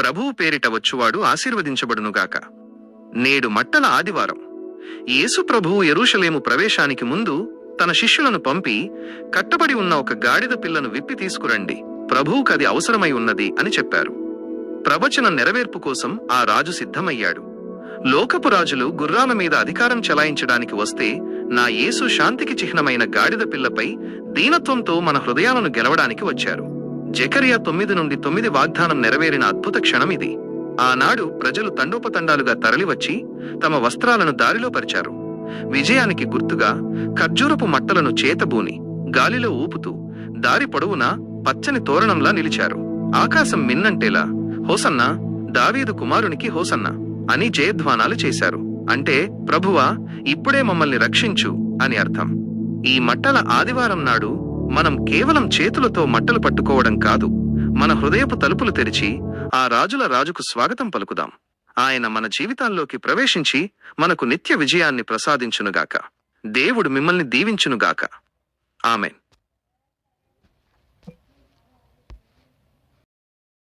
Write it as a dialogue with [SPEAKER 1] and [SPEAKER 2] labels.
[SPEAKER 1] ప్రభువు పేరిట వచ్చువాడు ఆశీర్వదించబడునుగాక. నేడు మట్టల ఆదివారం. యేసు ప్రభువు యెరూషలేము ప్రవేశానికి ముందు తన శిష్యులను పంపి, కట్టబడి ఉన్న ఒక గాడిద పిల్లను విప్పి తీసుకురండి, ప్రభువుకది అవసరమై ఉన్నది అని చెప్పారు. ప్రవచనం నెరవేర్పు కోసం ఆ రాజు సిద్ధమయ్యాడు. లోకపు రాజులు గుర్రాల మీద అధికారం చెలాయించడానికి వస్తే, నా యేసు శాంతికి చిహ్నమైన గాడిద పిల్లపై దీనత్వంతో మన హృదయాలను గెలవడానికి వచ్చారు. జెకరియా 9:9 వాగ్దానం నెరవేరిన అద్భుత క్షణమిది. ఆనాడు ప్రజలు తండోపతండాలుగా తరలివచ్చి తమ వస్త్రాలను దారిలో పరిచారు. విజయానికి గుర్తుగా ఖర్జూరపు మట్టలను చేతబూని గాలిలో ఊపుతూ దారి పొడవునా పచ్చని తోరణంలా నిలిచారు. ఆకాశం మిన్నంటేలా హోసన్నా, దావీదు కుమారునికి హోసన్నా అని జయధ్వానాలు చేశారు. అంటే, ప్రభువా, ఇప్పుడే మమ్మల్ని రక్షించు అని అర్థం. ఈ మట్టల ఆదివారం నాడు మనం కేవలం చేతులతో మట్టలు పట్టుకోవడం కాదు, మన హృదయపు తలుపులు తెరిచి ఆ రాజుల రాజుకు స్వాగతం పలుకుదాం. ఆయన మన జీవితాల్లోకి ప్రవేశించి మనకు నిత్య విజయాన్ని ప్రసాదించునుగాక. దేవుడు మిమ్మల్ని దీవించునుగాక. ఆమెన్.